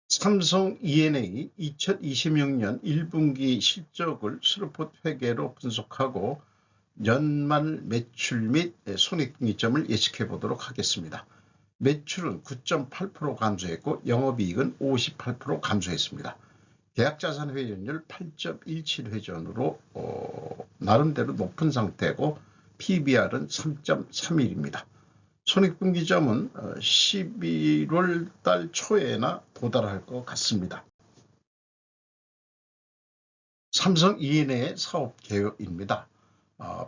삼성 E&A 2026년 1분기 실적을 스루폿 회계로 분석하고 연말 매출 및 손익분기점을 예측해 보도록 하겠습니다. 매출은 9.8% 감소했고 영업이익은 58% 감소했습니다. 계약자산 회전율 8.17회전으로 나름대로 높은 상태고 PBR은 3.31입니다. 손익분기점은 11월 달 초에나 도달할 것 같습니다. 삼성 E&A 사업 개요입니다.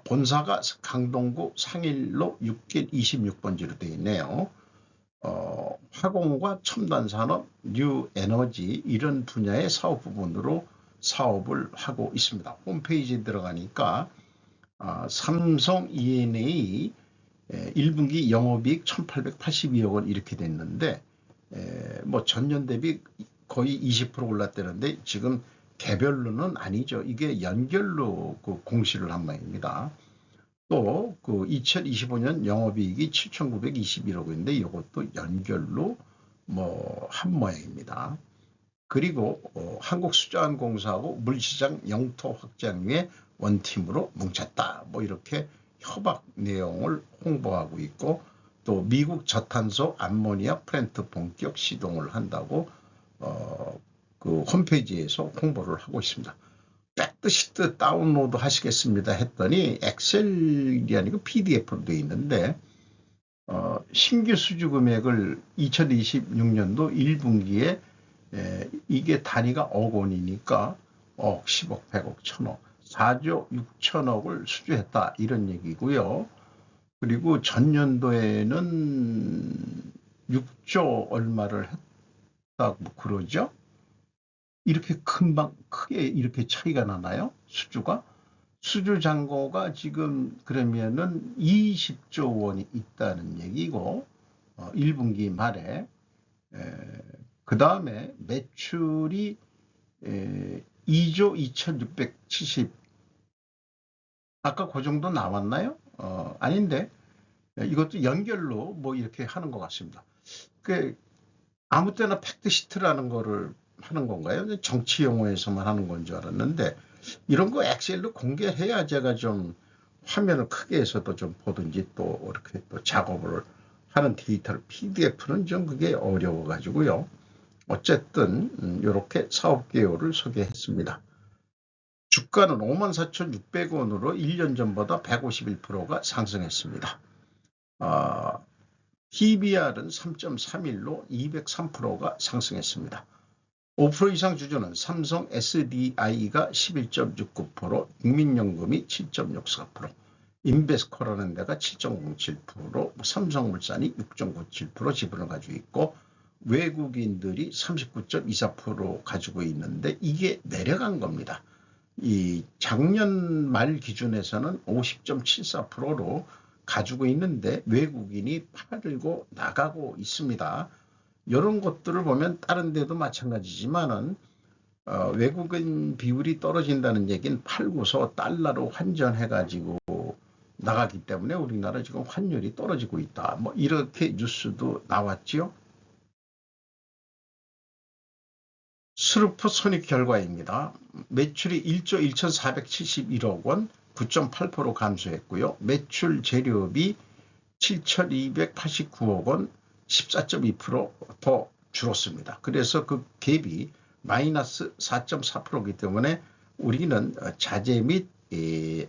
본사가 강동구 상일로 6길 26번지로 되어 있네요. 화공과 첨단산업, 뉴에너지 이런 분야의 사업 부분으로 사업을 하고 있습니다. 홈페이지에 들어가니까 삼성 E&A 1분기 영업이익 1,882억 원 이렇게 됐는데 뭐 전년 대비 거의 20% 올랐다는데 지금 개별로는 아니죠. 이게 연결로 그 공시를 한 모양입니다. 또 그 2025년 영업이익이 7,921억 원인데 이것도 연결로 뭐 한 모양입니다. 그리고 한국수자원공사하고 물시장 영토 확장 위에 원팀으로 뭉쳤다. 뭐 이렇게 협약 내용을 홍보하고 있고 또 미국 저탄소 암모니아 플랜트 본격 시동을 한다고 그 홈페이지에서 홍보를 하고 있습니다. 팩트시트 다운로드 하시겠습니다 했더니 엑셀이 아니고 PDF로 되어 있는데 신규 수주 금액을 2026년도 1분기에 이게 단위가 억 원이니까 억, 10억, 100억, 1000억 4조 6천억을 수주했다 이런 얘기고요. 그리고 전년도에는 6조 얼마를 했다고 그러죠. 이렇게 크게 이렇게 차이가 나나요? 수주가? 수주 잔고가 지금 그러면은 20조 원이 있다는 얘기고 1분기 말에 그 다음에 매출이 2조 2670 아까 그 정도 나왔나요? 아닌데 이것도 연결로 뭐 이렇게 하는 것 같습니다. 그 아무 때나 팩트시트라는 거를 하는 건가요? 정치 용어에서만 하는 건 줄 알았는데 이런 거 엑셀로 공개해야 제가 좀 화면을 크게 해서도 좀 보든지 또 이렇게 또 작업을 하는 데이터를 PDF는 좀 그게 어려워 가지고요. 어쨌든 이렇게 사업 개요를 소개했습니다. 주가는 54,600원으로 1년 전보다 151%가 상승했습니다. PBR은 3.31로 203%가 상승했습니다. 5% 이상 주주는 삼성 SDI가 11.69%, 국민연금이 7.64%, 인베스코라는 데가 7.07%, 삼성물산이 6.97% 지분을 가지고 있고 외국인들이 39.24% 가지고 있는데 이게 내려간 겁니다. 이 작년 말 기준에서는 50.74%로 가지고 있는데 외국인이 팔고 나가고 있습니다. 이런 것들을 보면 다른 데도 마찬가지지만은 외국인 비율이 떨어진다는 얘기는 팔고서 달러로 환전해 가지고 나가기 때문에 우리나라 지금 환율이 떨어지고 있다. 뭐 이렇게 뉴스도 나왔지요. 스루폿 손익 결과입니다. 매출이 1조 1,471억 원, 9.8% 감소했고요. 매출 재료비 7,289억 원, 14.2% 줄었습니다. 그래서 그 갭이 마이너스 4.4%이기 때문에 우리는 자재 및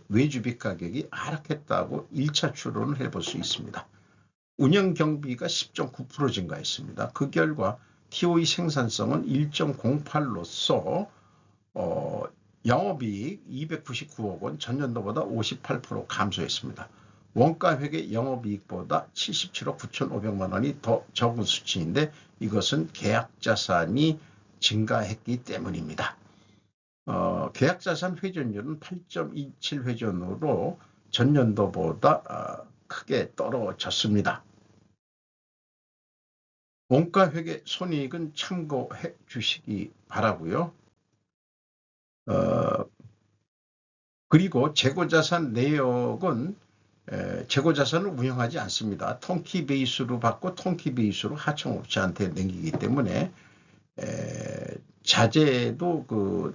외주비 가격이 하락했다고 1차 추론을 해볼 수 있습니다. 운영 경비가 10.9% 증가했습니다. 그 결과 TOE 생산성은 1.08로서 영업이익 299억 원, 전년도보다 58% 감소했습니다. 원가회계 영업이익보다 77억 9,500만 원이 더 적은 수치인데 이것은 계약자산이 증가했기 때문입니다. 계약자산 회전율은 8.27회전으로 전년도보다 크게 떨어졌습니다. 원가회계 손익은 참고해 주시기 바라고요. 그리고 재고자산 내역은 재고자산을 운영하지 않습니다. 통키 베이스로 받고 통키 베이스로 하청업체한테 넘기기 때문에 자재도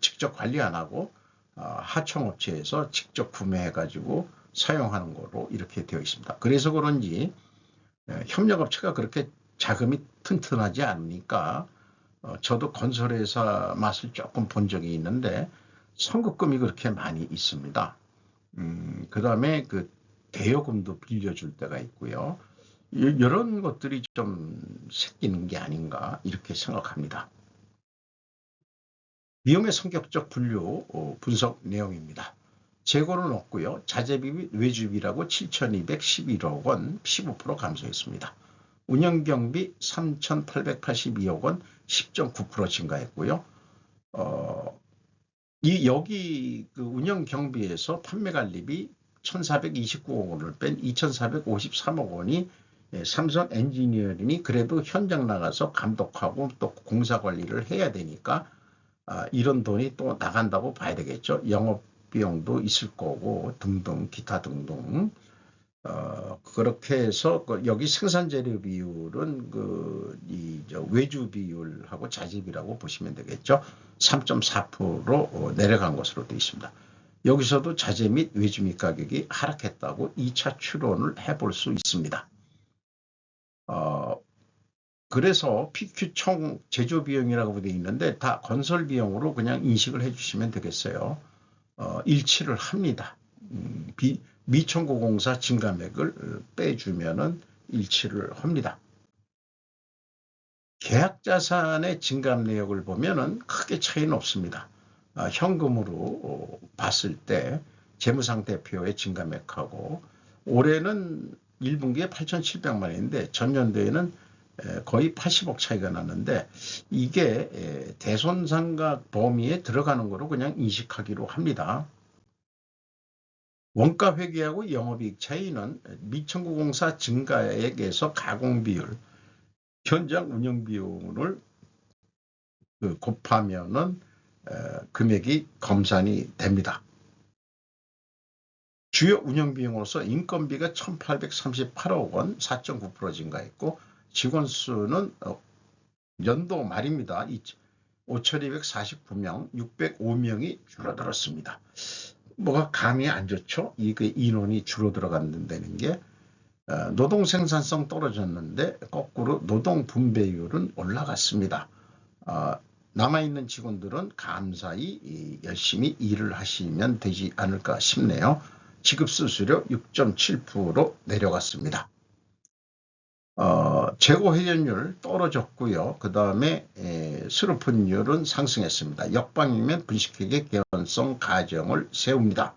직접 관리 안 하고 하청업체에서 직접 구매해 가지고 사용하는 거로 이렇게 되어 있습니다. 그래서 그런지 협력업체가 그렇게 자금이 튼튼하지 않으니까 저도 건설회사 맛을 조금 본 적이 있는데 선급금이 그렇게 많이 있습니다. 그 다음에 대여금도 빌려줄 때가 있고요. 이런 것들이 좀 생기는 게 아닌가 이렇게 생각합니다. 비용의 성격적 분류 분석 내용입니다. 재고는 없고요. 자재비 및 외주비라고 7,211억 원 15% 감소했습니다. 운영경비 3,882억 원 10.9% 증가했고요. 여기 운영경비에서 판매관리비 1,429억 원을 뺀 2,453억 원이 삼성 엔지니어링이 그래도 현장 나가서 감독하고 또 공사 관리를 해야 되니까 이런 돈이 또 나간다고 봐야 되겠죠. 영업비용도 있을 거고 등등 기타 등등. 그렇게 해서 여기 생산재료 비율은 외주 비율하고 자재비라고 보시면 되겠죠. 3.4% 내려간 것으로 되어 있습니다. 여기서도 자재 및 외주 및 가격이 하락했다고 2차 추론을 해볼 수 있습니다. 그래서 PQ 총 제조 비용이라고 되어 있는데 다 건설 비용으로 그냥 인식을 해주시면 되겠어요. 일치를 합니다. 미청구공사 증감액을 빼주면은 일치를 합니다. 계약자산의 증감 내역을 보면은 크게 차이는 없습니다. 현금으로 봤을 때 재무상태표의 증감액하고 올해는 1분기에 8,700만 원인데 전년도에는 거의 80억 차이가 났는데 이게 대손상각 범위에 들어가는 거로 그냥 인식하기로 합니다. 원가 회계하고 영업이익 차이는 미청구공사 증가액에서 가공비율, 현장 운영비용을 곱하면은 금액이 검산이 됩니다. 주요 운영비용으로서 인건비가 1,838억 원 4.9% 증가했고 직원 수는 연도 말입니다. 5,249명 605명이 줄어들었습니다. 뭐가 감이 안 좋죠? 이게 인원이 줄어들어간다는 게 노동 생산성 떨어졌는데 거꾸로 노동 분배율은 올라갔습니다. 남아있는 직원들은 감사히 열심히 일을 하시면 되지 않을까 싶네요. 지급 수수료 6.7% 내려갔습니다. 재고 회전율 떨어졌고요. 그 다음에 수료분율은 상승했습니다. 역방이면 분식회계 개연성 가정을 세웁니다.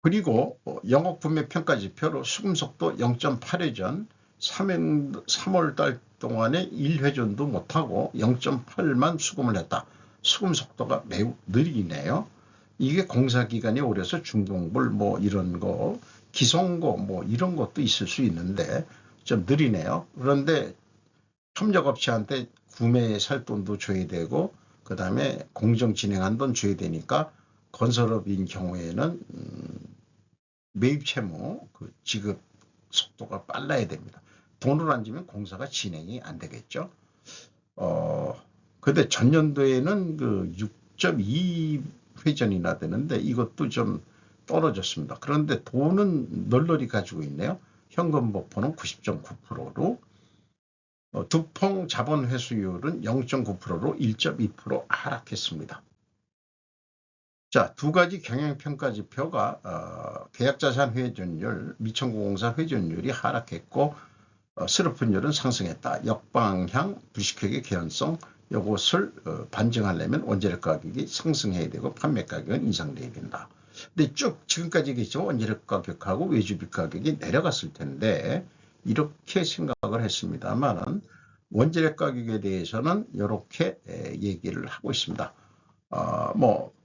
그리고 영업구매 평가지표로 수금속도 0.8회전 3월달 동안에 1회전도 못하고 0.8만 수금을 했다. 수금 속도가 매우 느리네요. 이게 공사기간이 오래서 중공불 이런 거 기성고 이런 것도 있을 수 있는데 좀 느리네요. 그런데 협력업체한테 구매에 살 돈도 줘야 되고 그 다음에 공정 진행한 돈 줘야 되니까 건설업인 경우에는 매입 채무 지급 속도가 빨라야 됩니다. 돈을 안 주면 공사가 진행이 안 되겠죠. 근데 전년도에는 6.2회전이나 되는데 이것도 좀 떨어졌습니다. 그런데 돈은 널널히 가지고 있네요. 현금 보포는 90.9%로 두펑 자본 회수율은 0.9%로 1.2% 하락했습니다. 자, 두 가지 경영평가지표가 계약자산 회전율, 미청구공사 회전율이 하락했고 수료분율은 상승했다. 역방향, 부식회계 개연성 이것을 반증하려면 원재료 가격이 상승해야 되고 판매 가격은 인상돼야 된다. 근데 쭉 지금까지 얘기했지만 원재료 가격하고 외주비 가격이 내려갔을 텐데 이렇게 생각을 했습니다만 원재료 가격에 대해서는 이렇게 얘기를 하고 있습니다.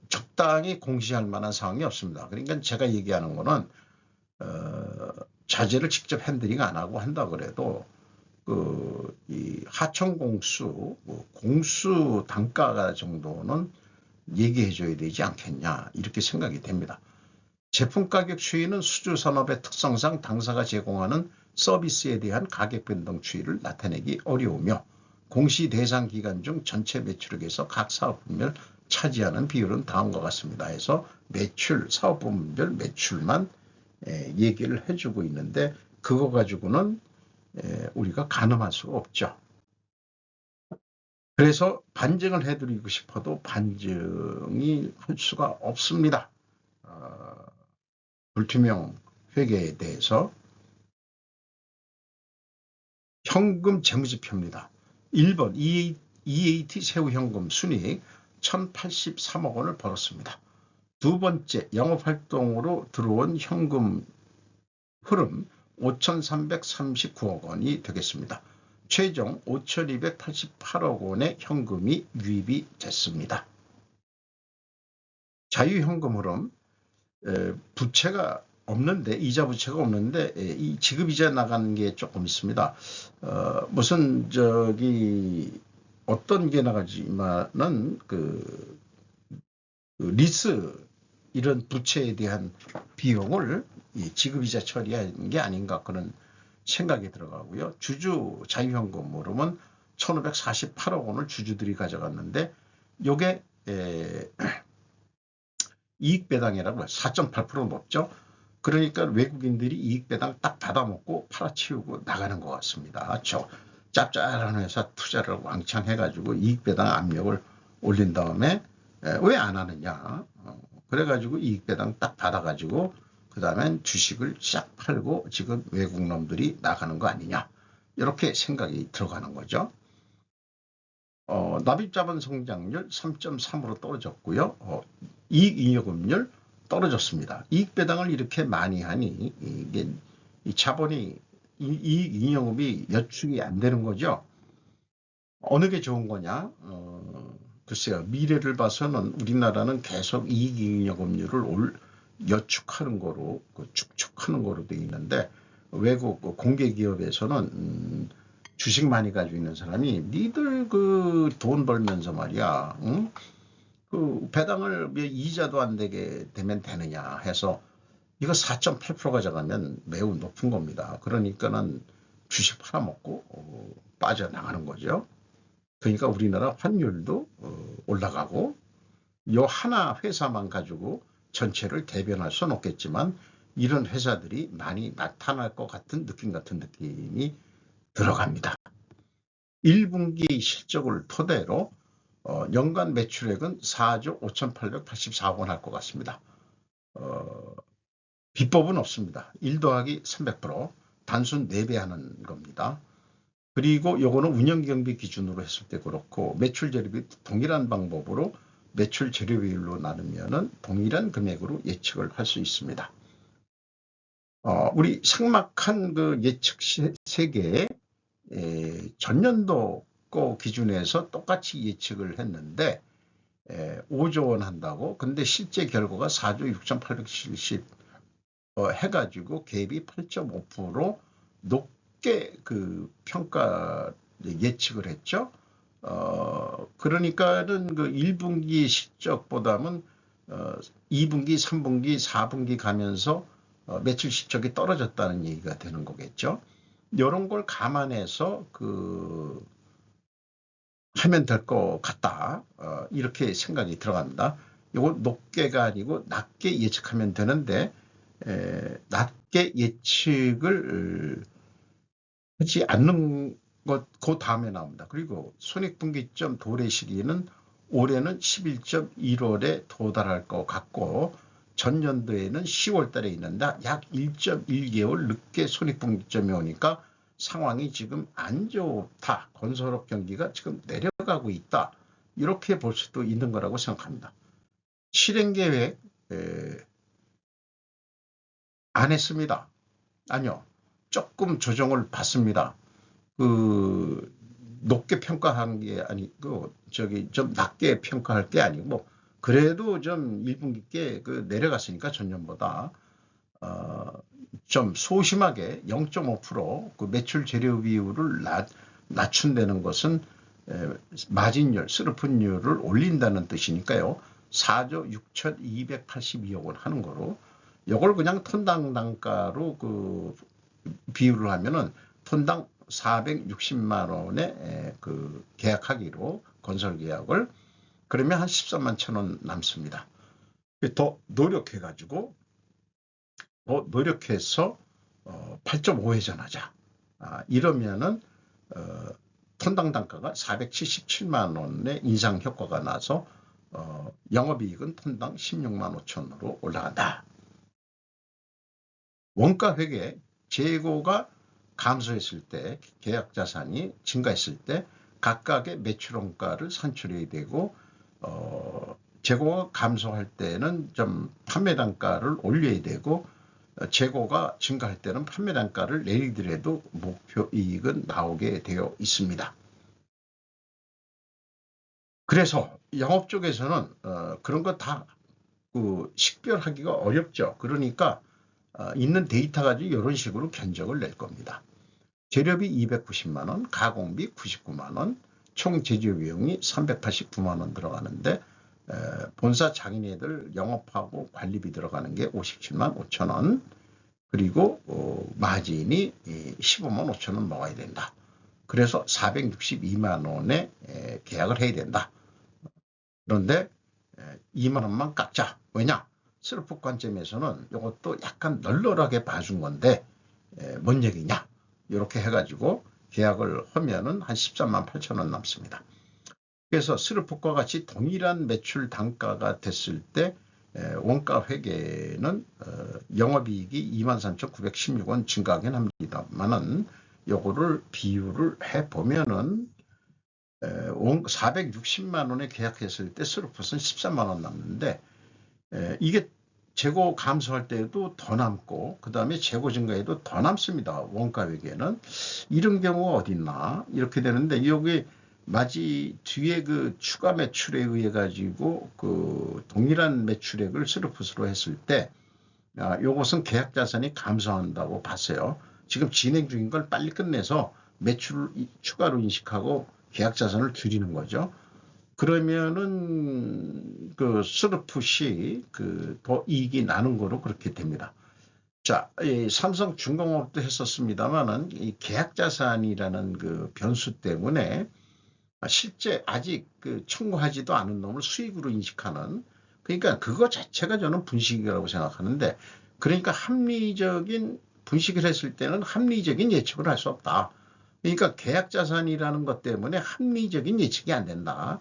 적당히 공시할 만한 사항이 없습니다. 그러니까 제가 얘기하는 거는 자재를 직접 핸들링 안 하고 한다 그래도 이 하청 공수, 공수 단가 정도는 얘기해 줘야 되지 않겠냐 이렇게 생각이 됩니다. 제품 가격 추이는 수주산업의 특성상 당사가 제공하는 서비스에 대한 가격 변동 추이를 나타내기 어려우며 공시 대상 기간 중 전체 매출액에서 각 사업분별 차지하는 비율은 다음과 같습니다. 해서 매출, 사업부문별 매출만 얘기를 해주고 있는데 그거 가지고는 우리가 가늠할 수가 없죠. 그래서 반증을 해드리고 싶어도 반증이 할 수가 없습니다. 불투명 회계에 대해서. 현금 재무지표입니다. 1번 EAT 새우현금 순이익 1083억 원을 벌었습니다. 두 번째 영업활동으로 들어온 현금 흐름 5339억 원이 되겠습니다. 최종 5288억 원의 현금이 유입이 됐습니다. 자유현금 흐름, 부채가 없는데, 이자 부채가 없는데 이 지급이자 나가는 게 조금 있습니다. 무슨 어떤 게 나가지만은 그 리스 이런 부채에 대한 비용을 지급이자 처리하는 게 아닌가 그런 생각이 들어가고요. 주주 자유현금으로는 1548억 원을 주주들이 가져갔는데 요게 이익배당이라고 4.8% 높죠. 그러니까 외국인들이 이익배당 딱 받아먹고 팔아치우고 나가는 것 같습니다. 짭짤한 회사 투자를 왕창 해가지고 이익배당 압력을 올린 다음에 왜 안 하느냐. 그래가지고 이익배당 딱 받아가지고 그 다음엔 주식을 싹 팔고 지금 외국 놈들이 나가는 거 아니냐. 이렇게 생각이 들어가는 거죠. 납입자본 성장률 3.3으로 떨어졌고요. 이익잉여금률 떨어졌습니다. 이익배당을 이렇게 많이 하니 이게 이 자본이 이익잉여금이 여축이 안 되는 거죠. 어느 게 좋은 거냐? 글쎄요. 미래를 봐서는 우리나라는 계속 이익잉여금률을 여축하는 거로 축축하는 거로 되어 있는데 외국 공개기업에서는 주식 많이 가지고 있는 사람이 니들 그 돈 벌면서 말이야, 응? 그 배당을 이자도 안 되게 되면 되느냐 해서 이거 4.8% 가져가면 매우 높은 겁니다. 그러니까는 주식 팔아먹고 빠져나가는 거죠. 그러니까 우리나라 환율도 올라가고 요 하나 회사만 가지고 전체를 대변할 수는 없겠지만 이런 회사들이 많이 나타날 것 같은 느낌이 들어갑니다. 1분기 실적을 토대로 연간 매출액은 4조 5,884억 원 할 것 같습니다. 비법은 없습니다. 1 더하기 300% 단순 4배하는 겁니다. 그리고 요거는 운영경비 기준으로 했을 때 그렇고 매출 재료비 동일한 방법으로 매출 재료비율로 나누면은 동일한 금액으로 예측을 할 수 있습니다. 우리 삭막한 그 예측 세계에 전년도 거 기준에서 똑같이 예측을 했는데 5조 원 한다고. 근데 실제 결과가 4조 6,870 해가지고 갭이 8.5% 높게 그 평가 예측을 했죠. 그러니까는 그 1분기 실적보다는 2분기, 3분기, 4분기 가면서 매출 실적이 떨어졌다는 얘기가 되는 거겠죠. 이런 걸 감안해서 하면 될 것 같다. 이렇게 생각이 들어갑니다. 이거 높게가 아니고 낮게 예측하면 되는데 낮게 예측을 하지 않는 것 그 다음에 나옵니다. 그리고 손익분기점 도래 시기는 올해는 11.1월에 도달할 것 같고 전년도에는 10월 달에 있는데 약 1.1개월 늦게 손익분기점이 오니까 상황이 지금 안 좋다. 건설업 경기가 지금 내려가고 있다. 이렇게 볼 수도 있는 거라고 생각합니다. 실행계획 안 했습니다. 아니요. 조금 조정을 받습니다. 높게 평가한 게 아니고 좀 낮게 평가할 게 아니고 그래도 좀 1분기께 내려갔으니까 전년보다 좀 소심하게 0.5% 그 매출 재료 비율을 낮춘다는 것은 마진율, 스르픈율을 올린다는 뜻이니까요. 4조 6,282억 원 하는 거로 이걸 그냥 톤당 단가로 그 비율을 하면은 톤당 460만 원에 그 계약하기로 건설 계약을 그러면 한 13만 천 원 남습니다. 더 노력해가지고 더 노력해서 8.5회전 하자. 이러면은 톤당 단가가 477만 원의 인상 효과가 나서 영업이익은 톤당 16만 5천으로 올라간다. 원가 회계 재고가 감소했을 때 계약 자산이 증가했을 때 각각의 매출 원가를 산출해야 되고 재고가 감소할 때는 좀 판매 단가를 올려야 되고 재고가 증가할 때는 판매 단가를 내리더라도 목표 이익은 나오게 되어 있습니다. 그래서 영업 쪽에서는 그런 거 다 그 식별하기가 어렵죠. 그러니까 있는 데이터 가지고 이런 식으로 견적을 낼 겁니다. 재료비 290만 원, 가공비 99만 원, 총 제조 비용이 389만 원 들어가는데 본사 자기네들 영업하고 관리비 들어가는 게 57만 5천 원, 그리고 마진이 15만 5천 원 먹어야 된다. 그래서 462만 원에 계약을 해야 된다. 그런데 2만 원만 깎자. 왜냐? 슬로프 관점에서는 이것도 약간 널널하게 봐준 건데 뭔 얘기냐? 이렇게 해가지고 계약을 하면은 한 13만 8천 원 남습니다. 그래서 슬로프과 같이 동일한 매출 단가가 됐을 때 원가 회계는 영업이익이 23,916원 증가하긴 합니다만은 요거를 비율을 해보면은 460만 원에 계약했을 때 슬로프는 13만 원 남는데 이게 재고 감소할 때에도 더 남고 그 다음에 재고 증가에도 더 남습니다. 원가 회계는. 이런 경우가 어딨나 이렇게 되는데 여기 마지 뒤에 그 추가 매출에 의해 가지고 그 동일한 매출액을 슬로프스로 했을 때 요것은 계약 자산이 감소한다고 봤어요. 지금 진행 중인 걸 빨리 끝내서 매출을 추가로 인식하고 계약 자산을 줄이는 거죠. 그러면은 그 슬로프시 그 더 이익이 나는 거로 그렇게 됩니다. 자, 이 삼성중공업도 했었습니다만은 이 계약 자산이라는 그 변수 때문에 실제 아직 그 청구하지도 않은 놈을 수익으로 인식하는, 그러니까 그거 자체가 저는 분식이라고 생각하는데, 그러니까 합리적인 분식을 했을 때는 합리적인 예측을 할 수 없다. 그러니까 계약 자산이라는 것 때문에 합리적인 예측이 안 된다.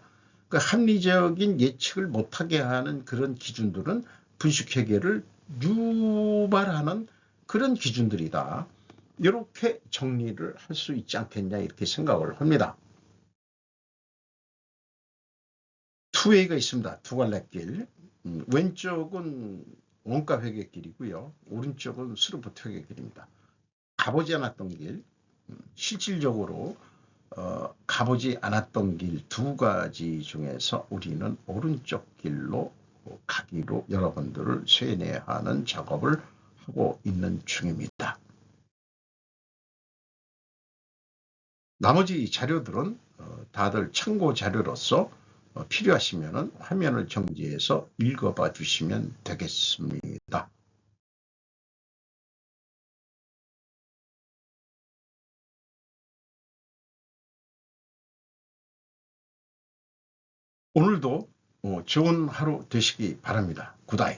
그 합리적인 예측을 못하게 하는 그런 기준들은 분식회계를 유발하는 그런 기준들이다. 이렇게 정리를 할 수 있지 않겠냐 이렇게 생각을 합니다. 투웨이가 있습니다. 두 갈래 길. 왼쪽은 원가 회계길이고요. 오른쪽은 스루프트 회계길입니다. 가보지 않았던 길, 실질적으로 가보지 않았던 길 두 가지 중에서 우리는 오른쪽 길로 가기로 여러분들을 쇠뇌 하는 작업을 하고 있는 중입니다. 나머지 자료들은 다들 참고 자료로서 필요하시면 화면을 정지해서 읽어봐 주시면 되겠습니다. 오늘도 좋은 하루 되시기 바랍니다. 굿아이.